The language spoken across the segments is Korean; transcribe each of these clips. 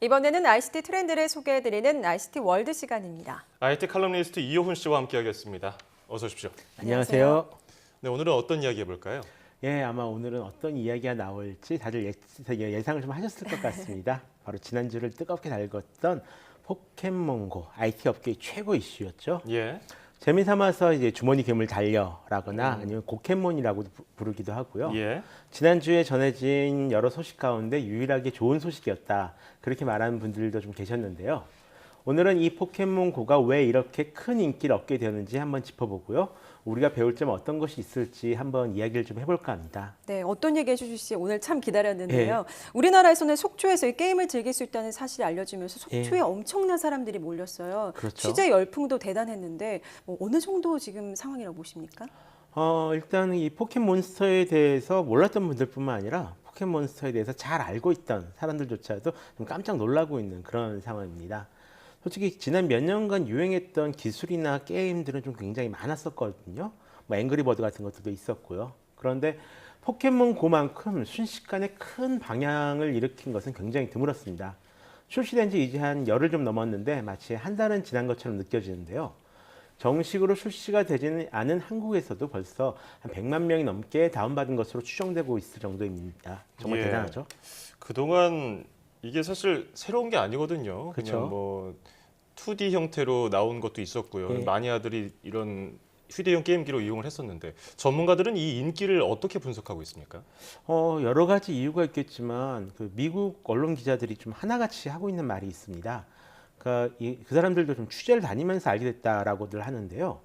이번에는 ICT 트렌드를 소개해드리는 ICT 월드 시간입니다. IT 칼럼니스트 이효훈 씨와 함께하겠습니다. 어서 오십시오. 안녕하세요. 네, 오늘은 어떤 이야기 해볼까요? 예, 아마 오늘은 어떤 이야기가 나올지 다들 예상을 좀 하셨을 것 같습니다. 바로 지난주를 뜨겁게 달궜던 포켓몬고, IT 업계의 최고 이슈였죠. 예. 재미삼아서 이제 주머니 괴물 달려라거나 아니면 고켓몬이라고 부르기도 하고요. 예. 지난주에 전해진 여러 소식 가운데 유일하게 좋은 소식이었다. 그렇게 말하는 분들도 좀 계셨는데요. 오늘은 이 포켓몬고가 왜 이렇게 큰 인기를 얻게 되었는지 한번 짚어보고요. 우리가 배울 점 어떤 것이 있을지 한번 이야기를 좀 해볼까 합니다. 네, 어떤 얘기 해주실지 오늘 참 기다렸는데요. 우리나라에서는 속초에서 이 게임을 즐길 수 있다는 사실이 알려지면서 속초에 엄청난 사람들이 몰렸어요. 그렇죠. 취재 열풍도 대단했는데 어느 정도 지금 상황이라고 보십니까? 일단 이 포켓몬스터에 대해서 몰랐던 분들뿐만 아니라 포켓몬스터에 대해서 잘 알고 있던 사람들조차도 좀 깜짝 놀라고 있는 그런 상황입니다. 솔직히 지난 몇 년간 유행했던 기술이나 게임들은 좀 굉장히 많았었거든요. 뭐 앵그리버드 같은 것들도 있었고요. 그런데 포켓몬고만큼 순식간에 큰 방향을 일으킨 것은 굉장히 드물었습니다. 출시된 지 이제 한 열흘 좀 넘었는데 마치 한 달은 지난 것처럼 느껴지는데요. 정식으로 출시가 되지는 않은 한국에서도 벌써 한 100만 명이 넘게 다운받은 것으로 추정되고 있을 정도입니다. 정말 예. 대단하죠. 그동안 이게 사실 새로운 게 아니거든요. 그렇죠. 그냥 뭐 2D 형태로 나온 것도 있었고요. 예. 마니아들이 이런 휴대용 게임기로 이용을 했었는데 전문가들은 이 인기를 어떻게 분석하고 있습니까? 여러 가지 이유가 있겠지만 그 미국 언론 기자들이 좀 하나같이 하고 있는 말이 있습니다. 그러니까 그 사람들도 좀 취재를 다니면서 알게 됐다라고들 하는데요.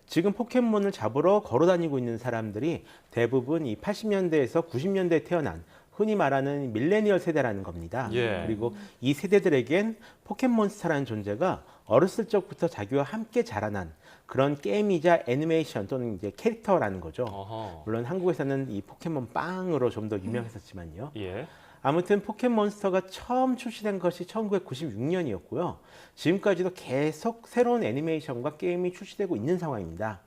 지금 포켓몬을 잡으러 걸어 다니고 있는 사람들이 대부분 이 80년대에서 90년대에 태어난 흔히 말하는 밀레니얼 세대라는 겁니다. 예. 그리고 이 세대들에겐 포켓몬스터라는 존재가 어렸을 적부터 자기와 함께 자라난 그런 게임이자 애니메이션 또는 이제 캐릭터라는 거죠. 어허. 물론 한국에서는 이 포켓몬 빵으로 좀 더 유명했었지만요. 예. 아무튼 포켓몬스터가 처음 출시된 것이 1996년이었고요. 지금까지도 계속 새로운 애니메이션과 게임이 출시되고 있는 상황입니다.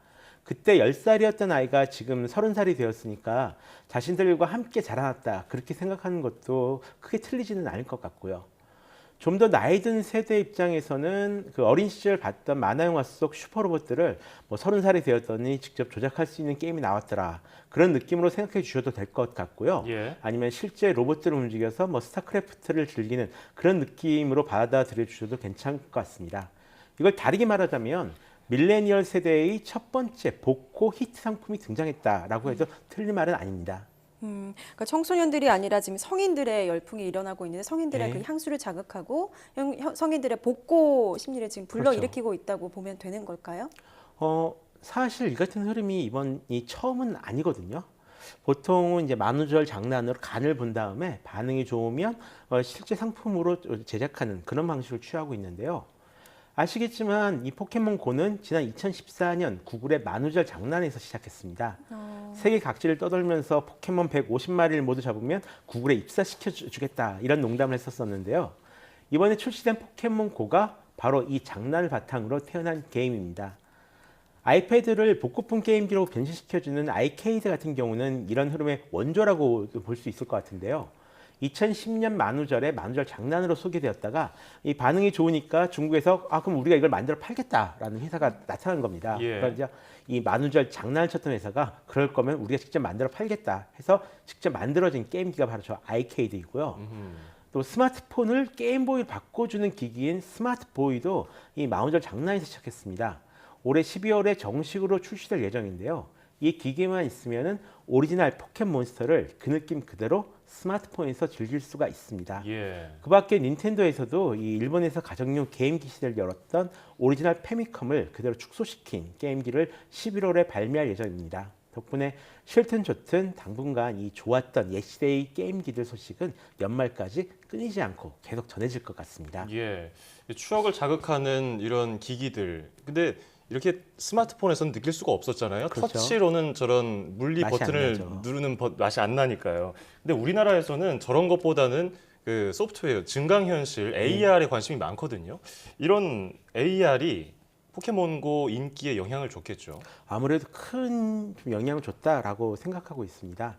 그때 10살이었던 아이가 지금 30살이 되었으니까 자신들과 함께 자라났다. 그렇게 생각하는 것도 크게 틀리지는 않을 것 같고요. 좀 더 나이 든 세대 입장에서는 그 어린 시절 봤던 만화 영화 속 슈퍼로봇들을 뭐 30살이 되었더니 직접 조작할 수 있는 게임이 나왔더라. 그런 느낌으로 생각해 주셔도 될 것 같고요. 예. 아니면 실제 로봇들을 움직여서 뭐 스타크래프트를 즐기는 그런 느낌으로 받아들여 주셔도 괜찮을 것 같습니다. 이걸 다르게 말하자면 밀레니얼 세대의 첫 번째 복고 히트 상품이 등장했다라고 해도 틀린 말은 아닙니다. 그러니까 청소년들이 아니라 지금 성인들의 열풍이 일어나고 있는데 성인들의 네. 그 향수를 자극하고 성인들의 복고 심리를 지금 불러일으키고 있다고 보면 되는 걸까요? 사실 이 같은 흐름이 이번이 처음은 아니거든요. 보통은 이제 만우절 장난으로 간을 본 다음에 반응이 좋으면 실제 상품으로 제작하는 그런 방식을 취하고 있는데요. 아시겠지만 이 포켓몬고는 지난 2014년 구글의 만우절 장난에서 시작했습니다. 세계 각지를 떠돌면서 포켓몬 150마리를 모두 잡으면 구글에 입사시켜 주겠다 이런 농담을 했었는데요. 이번에 출시된 포켓몬고가 바로 이 장난을 바탕으로 태어난 게임입니다. 아이패드를 복고풍 게임기로 변신시켜주는 아이케이드 같은 경우는 이런 흐름의 원조라고 볼 수 있을 것 같은데요. 2010년 만우절에 만우절 장난으로 소개되었다가 이 반응이 좋으니까 중국에서 그럼 우리가 이걸 만들어 팔겠다라는 회사가 나타난 겁니다. 예. 그러니까 이 만우절 장난을 쳤던 회사가 그럴 거면 우리가 직접 만들어 팔겠다 해서 직접 만들어진 게임기가 바로 저 아이케이드이고요. 또 스마트폰을 게임보이로 바꿔주는 기기인 스마트보이도 이 만우절 장난에서 시작했습니다. 올해 12월에 정식으로 출시될 예정인데요. 이 기기만 있으면은 오리지널 포켓몬스터를 그 느낌 그대로 스마트폰에서 즐길 수가 있습니다. 예. 그 밖에 닌텐도에서도 이 일본에서 가정용 게임기 시대를 열었던 오리지널 페미컴을 그대로 축소시킨 게임기를 11월에 발매할 예정입니다. 덕분에 싫든 좋든 당분간 이 좋았던 옛 시대의 게임기들 소식은 연말까지 끊이지 않고 계속 전해질 것 같습니다. 예. 추억을 자극하는 이런 기기들. 근데 이렇게 스마트폰에서는 느낄 수가 없었잖아요. 그렇죠. 터치로는 저런 물리 맛이 안 버튼을 나죠. 누르는 맛이 안 나니까요. 근데 우리나라에서는 저런 것보다는 그 소프트웨어, 증강현실, AR에 관심이 많거든요. 이런 AR이 포켓몬고 인기에 영향을 줬겠죠. 아무래도 큰 영향을 줬다라고 생각하고 있습니다.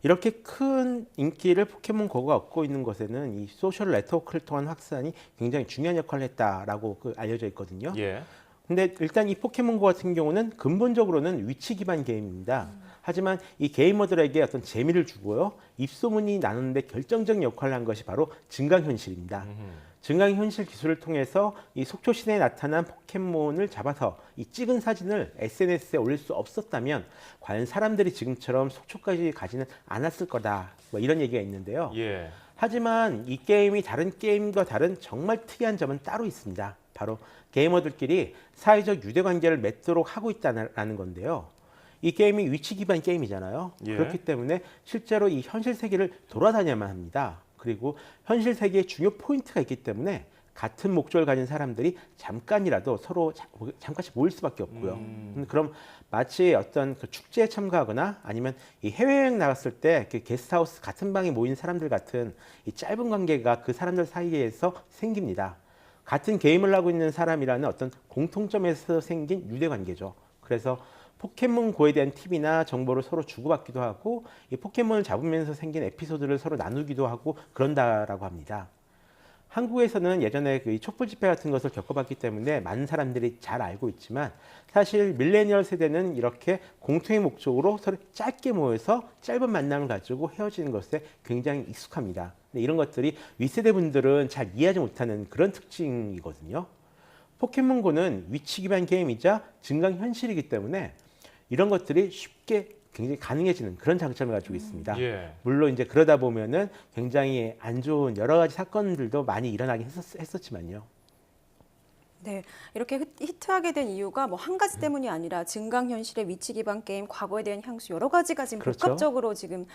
이렇게 큰 인기를 포켓몬고가 얻고 있는 것에는 이 소셜 네트워크를 통한 확산이 굉장히 중요한 역할을 했다라고 알려져 있거든요. 예. 근데 일단 이 포켓몬고 같은 경우는 근본적으로는 위치 기반 게임입니다. 하지만 이 게이머들에게 어떤 재미를 주고요. 입소문이 나누는데 결정적 역할을 한 것이 바로 증강현실입니다. 증강현실 기술을 통해서 이 속초 시내에 나타난 포켓몬을 잡아서 이 찍은 사진을 SNS에 올릴 수 없었다면 과연 사람들이 지금처럼 속초까지 가지는 않았을 거다. 뭐 이런 얘기가 있는데요. 예. 하지만 이 게임이 다른 게임과 다른 정말 특이한 점은 따로 있습니다. 바로 게이머들끼리 사회적 유대 관계를 맺도록 하고 있다는 건데요. 이 게임이 위치 기반 게임이잖아요. 예. 그렇기 때문에 실제로 이 현실 세계를 돌아다녀야만 합니다. 그리고 현실 세계에 중요 포인트가 있기 때문에 같은 목적을 가진 사람들이 잠깐이라도 서로 잠깐씩 모일 수밖에 없고요. 그럼 마치 어떤 그 축제에 참가하거나 아니면 이 해외여행 나갔을 때 그 게스트하우스 같은 방에 모인 사람들 같은 이 짧은 관계가 그 사람들 사이에서 생깁니다. 같은 게임을 하고 있는 사람이라는 어떤 공통점에서 생긴 유대 관계죠. 그래서 포켓몬고에 대한 팁이나 정보를 서로 주고받기도 하고 이 포켓몬을 잡으면서 생긴 에피소드를 서로 나누기도 하고 그런다라고 합니다. 한국에서는 예전에 그 촛불 집회 같은 것을 겪어봤기 때문에 많은 사람들이 잘 알고 있지만 사실 밀레니얼 세대는 이렇게 공통의 목적으로 서로 짧게 모여서 짧은 만남을 가지고 헤어지는 것에 굉장히 익숙합니다. 근데 이런 것들이 윗세대 분들은 잘 이해하지 못하는 그런 특징이거든요. 포켓몬고는 위치 기반 게임이자 증강 현실이기 때문에 이런 것들이 쉽게 굉장히 가능해지는 그런 장점을 가지고 있습니다. 예. 물론 이제 그러다 보면은 굉장히 안 좋은 여러 가지 사건들도 많이 일어나긴 했었지만요. 네, 이렇게 히트하게 된 이유가 뭐 한 가지 때문이 아니라 증강현실의 위치 기반 게임, 과거에 대한 향수 여러 가지가 지금 그렇죠. 복합적으로 지금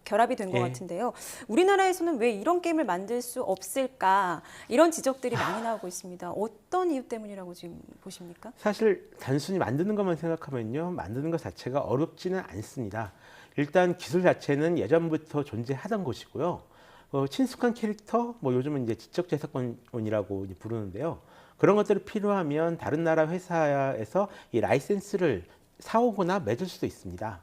결합이 된 것 네. 같은데요. 우리나라에서는 왜 이런 게임을 만들 수 없을까? 이런 지적들이 많이 나오고 있습니다. 어떤 이유 때문이라고 지금 보십니까? 사실 단순히 만드는 것만 생각하면요, 만드는 것 자체가 어렵지는 않습니다. 일단 기술 자체는 예전부터 존재하던 것이고요. 친숙한 캐릭터, 뭐 요즘은 이제 지적재산권이라고 이제 부르는데요. 그런 것들이 필요하면 다른 나라 회사에서 이 라이센스를 사오거나 맺을 수도 있습니다.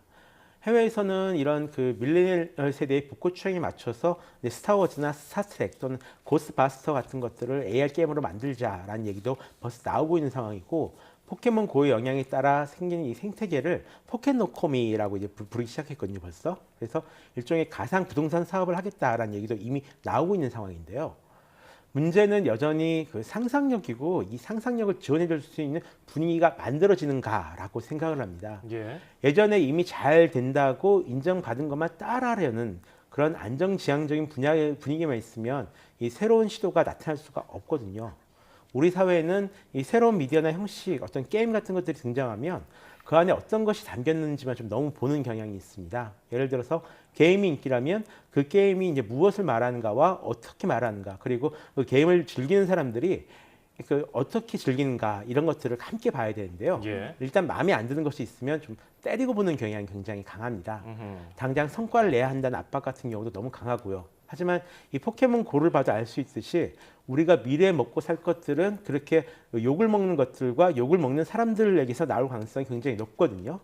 해외에서는 이런 그 밀레니얼 세대의 북고 추행에 맞춰서 스타워즈나 스타트랙 또는 고스트바스터 같은 것들을 AR 게임으로 만들자라는 얘기도 벌써 나오고 있는 상황이고, 포켓몬 고의 영향에 따라 생긴 이 생태계를 포켓노코미라고 이제 부르기 시작했거든요, 벌써. 그래서 일종의 가상 부동산 사업을 하겠다라는 얘기도 이미 나오고 있는 상황인데요. 문제는 여전히 그 상상력이고 이 상상력을 지원해 줄 수 있는 분위기가 만들어지는가라고 생각을 합니다. 예. 예전에 이미 잘 된다고 인정받은 것만 따라하려는 그런 안정지향적인 분위기만 있으면 이 새로운 시도가 나타날 수가 없거든요. 우리 사회에는 이 새로운 미디어나 형식, 어떤 게임 같은 것들이 등장하면 그 안에 어떤 것이 담겼는지만 좀 너무 보는 경향이 있습니다. 예를 들어서 게임이 인기라면 그 게임이 이제 무엇을 말하는가와 어떻게 말하는가, 그리고 그 게임을 즐기는 사람들이 그 어떻게 즐기는가, 이런 것들을 함께 봐야 되는데요. 예. 일단 마음에 안 드는 것이 있으면 좀 때리고 보는 경향이 굉장히 강합니다. 음흠. 당장 성과를 내야 한다는 압박 같은 경우도 너무 강하고요. 하지만 이 포켓몬 고를 봐도 알 수 있듯이 우리가 미래에 먹고 살 것들은 그렇게 욕을 먹는 것들과 욕을 먹는 사람들에게서 나올 가능성이 굉장히 높거든요.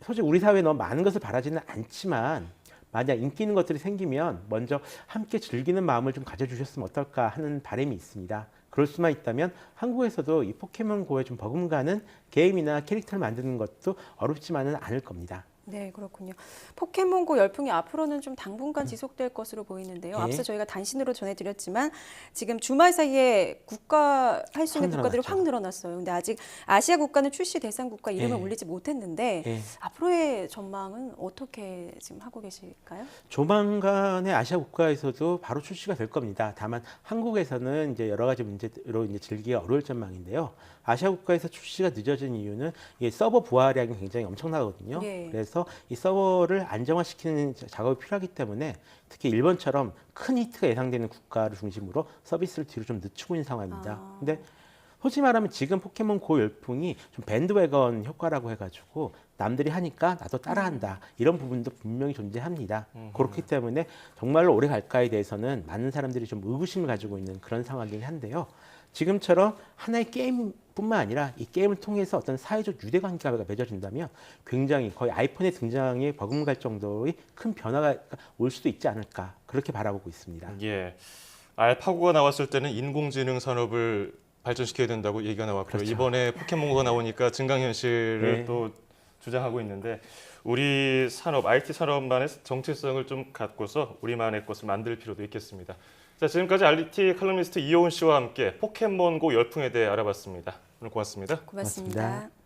솔직히 우리 사회에 너무 많은 것을 바라지는 않지만 만약 인기 있는 것들이 생기면 먼저 함께 즐기는 마음을 좀 가져주셨으면 어떨까 하는 바람이 있습니다. 그럴 수만 있다면 한국에서도 이 포켓몬고에 좀 버금가는 게임이나 캐릭터를 만드는 것도 어렵지만은 않을 겁니다. 네, 그렇군요. 포켓몬고 열풍이 앞으로는 좀 당분간 지속될 것으로 보이는데요. 예. 앞서 저희가 단신으로 전해드렸지만 지금 주말 사이에 국가할 수 있는 확 국가들이 늘어났죠. 확 늘어났어요. 근데 아직 아시아 국가는 출시 대상 국가 이름을 예. 올리지 못했는데 예. 앞으로의 전망은 어떻게 지금 하고 계실까요? 조만간에 아시아 국가에서도 바로 출시가 될 겁니다. 다만 한국에서는 이제 여러 가지 문제로 이제 즐기기가 어려울 전망인데요. 아시아 국가에서 출시가 늦어진 이유는 이 서버 부하량이 굉장히 엄청나거든요. 예. 그래서 이 서버를 안정화시키는 작업이 필요하기 때문에 특히 일본처럼 큰 히트가 예상되는 국가를 중심으로 서비스를 뒤로 좀 늦추고 있는 상황입니다. 근데 솔직히 말하면 지금 포켓몬 고 열풍이 좀 밴드웨건 효과라고 해가지고 남들이 하니까 나도 따라한다. 이런 부분도 분명히 존재합니다. 그렇기 때문에 정말로 오래 갈까에 대해서는 많은 사람들이 좀 의구심을 가지고 있는 그런 상황이긴 한데요. 지금처럼 하나의 게임뿐만 아니라 이 게임을 통해서 어떤 사회적 유대관계가 맺어진다면 굉장히 거의 아이폰의 등장에 버금갈 정도의 큰 변화가 올 수도 있지 않을까 그렇게 바라보고 있습니다. 예. 알파고가 나왔을 때는 인공지능 산업을 발전시켜야 된다고 얘기가 나왔고요. 그렇죠. 이번에 포켓몬고가 나오니까 증강현실을 네. 또 주장하고 있는데 우리 산업, IT 산업만의 정체성을 좀 갖고서 우리만의 것을 만들 필요도 있겠습니다. 자, 지금까지 IT 칼럼니스트 이효은 씨와 함께 포켓몬고 열풍에 대해 알아봤습니다. 오늘 고맙습니다. 고맙습니다. 고맙습니다.